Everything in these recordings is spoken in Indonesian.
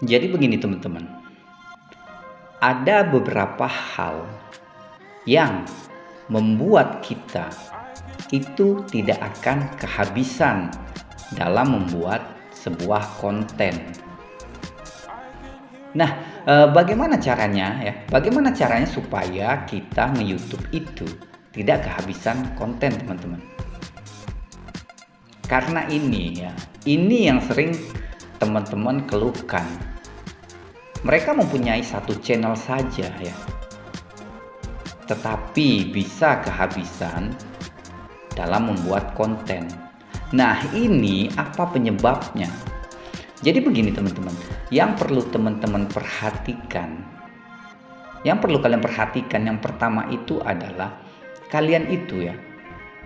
Jadi begini teman-teman, ada beberapa hal yang membuat kita itu tidak akan kehabisan dalam membuat sebuah konten. Nah, bagaimana caranya ya? Bagaimana caranya supaya kita nge-YouTube itu tidak kehabisan konten, teman-teman? Karena ini ya, ini yang sering teman-teman keluhkan. Mereka mempunyai satu channel saja ya, tetapi bisa kehabisan dalam membuat konten. Nah, ini apa penyebabnya? Jadi begini teman-teman, yang perlu teman-teman perhatikan, yang perlu kalian perhatikan, yang pertama itu adalah kalian itu ya,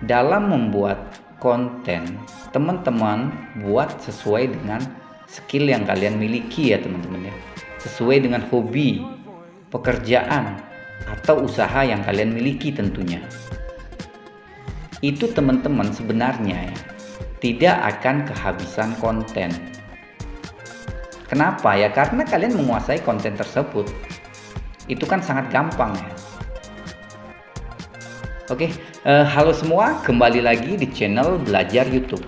dalam membuat konten, teman-teman buat sesuai dengan skill yang kalian miliki ya teman-teman ya, sesuai dengan hobi, pekerjaan, atau usaha yang kalian miliki tentunya. Itu teman-teman sebenarnya ya, tidak akan kehabisan konten. Kenapa ya? Karena kalian menguasai konten tersebut. Itu kan sangat gampang ya. Oke, halo semua, kembali lagi di channel Belajar YouTube.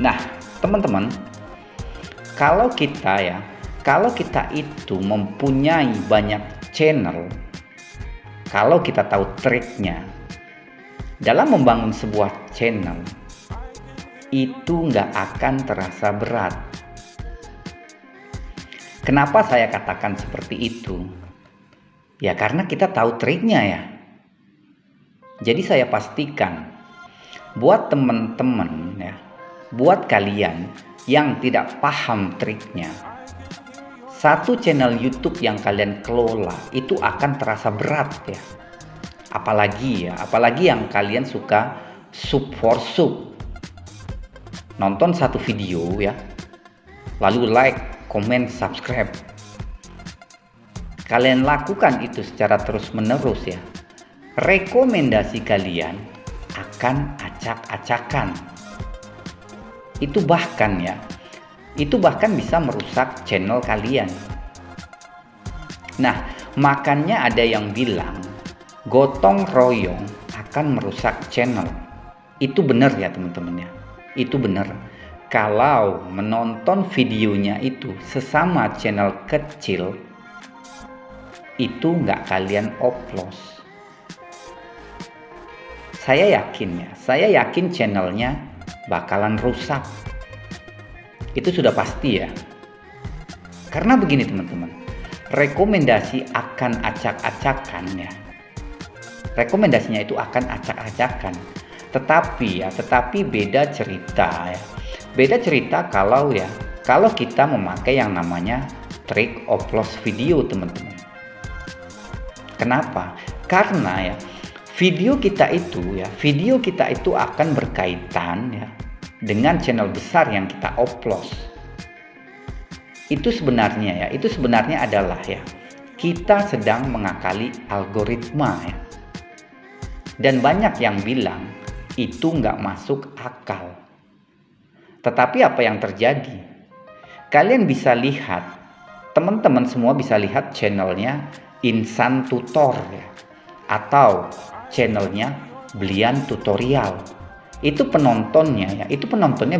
Nah, teman-teman, kalau kita itu mempunyai banyak channel, kalau kita tahu triknya dalam membangun sebuah channel, itu nggak akan terasa berat. Kenapa saya katakan seperti itu? Ya karena kita tahu triknya ya. Jadi saya pastikan buat teman-teman ya, buat kalian yang tidak paham triknya, satu channel YouTube yang kalian kelola itu akan terasa berat ya. Apalagi yang kalian suka sub for sub. Nonton satu video ya, lalu like, komen, subscribe. Kalian lakukan itu secara terus-menerus ya. Rekomendasi kalian akan acak-acakan. Itu bahkan bisa merusak channel kalian. Nah, makanya ada yang bilang gotong royong akan merusak channel. Itu benar ya teman-teman ya. Itu benar. Kalau menonton videonya itu sesama channel kecil, itu nggak kalian oplos. Saya yakin channelnya bakalan rusak. Itu sudah pasti ya. Karena begini teman-teman, rekomendasi akan acak-acakan ya. Rekomendasinya itu akan acak-acakan. Tetapi beda cerita ya. Beda cerita kalau kita memakai yang namanya trik oplos video teman-teman. Kenapa? Karena ya video kita itu akan berkaitan ya dengan channel besar yang kita oplos. Itu sebenarnya adalah ya, kita sedang mengakali algoritma ya. Dan banyak yang bilang itu nggak masuk akal. Tetapi apa yang terjadi? Kalian bisa lihat, teman-teman semua bisa lihat channelnya Insan Tutor ya, atau channelnya Blian Tutorial. Itu penontonnya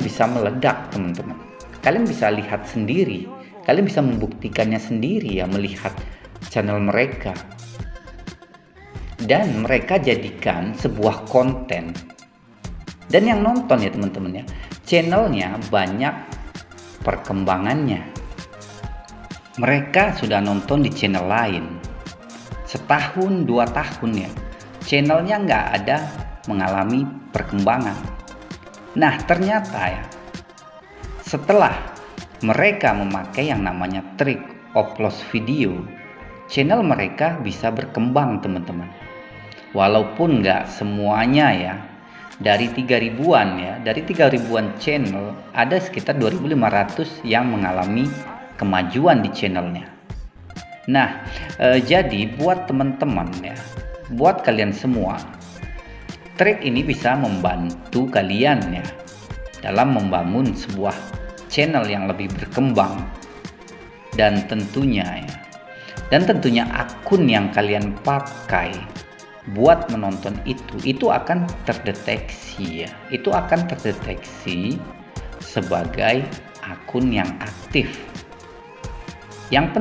bisa meledak teman-teman. Kalian bisa lihat sendiri, kalian bisa membuktikannya sendiri ya, melihat channel mereka. Dan mereka jadikan sebuah konten. Dan yang nonton ya teman-teman ya, channelnya banyak perkembangannya. Mereka sudah nonton di channel lain setahun 2 tahun ya, channelnya nggak ada mengalami perkembangan. Nah ternyata ya, setelah mereka memakai yang namanya trik oplos video, channel mereka bisa berkembang teman-teman. Walaupun nggak semuanya ya, dari 3.000-an channel ada sekitar 2.500 yang mengalami kemajuan di channelnya. Nah, jadi buat teman-teman ya, buat kalian semua, trik ini bisa membantu kalian ya dalam membangun sebuah channel yang lebih berkembang dan tentunya akun yang kalian pakai buat menonton itu akan terdeteksi ya. Itu akan terdeteksi sebagai akun yang aktif. Yang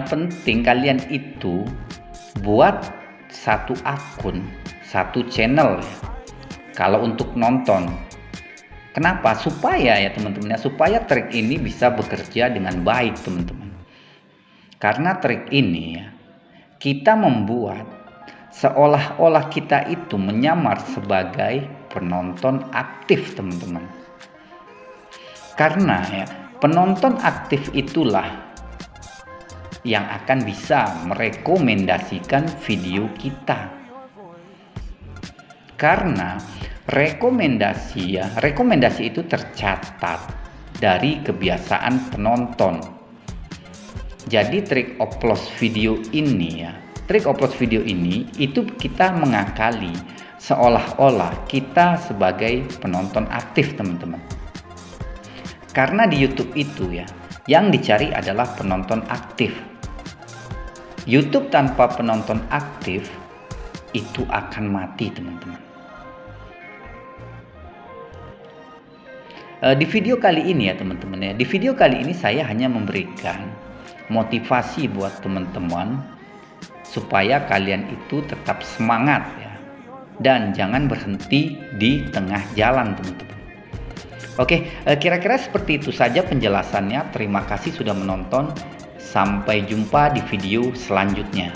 penting kalian itu buat satu akun, satu channel ya. Kalau untuk nonton. Kenapa? Supaya ya teman-teman, supaya trik ini bisa bekerja dengan baik teman-teman. Karena trik ini ya, kita membuat seolah-olah kita itu menyamar sebagai penonton aktif teman-teman. Karena ya, penonton aktif itulah yang akan bisa merekomendasikan video kita. Karena rekomendasi itu tercatat dari kebiasaan penonton. Jadi trik oplos video ini itu kita mengakali seolah-olah kita sebagai penonton aktif teman-teman. Karena di YouTube itu ya, yang dicari adalah penonton aktif. YouTube tanpa penonton aktif itu akan mati teman-teman. Di video kali ini ya teman-teman ya, di video kali ini saya hanya memberikan motivasi buat teman-teman supaya kalian itu tetap semangat ya, dan jangan berhenti di tengah jalan teman-teman. Oke, kira-kira seperti itu saja penjelasannya. Terima kasih sudah menonton. Sampai jumpa di video selanjutnya.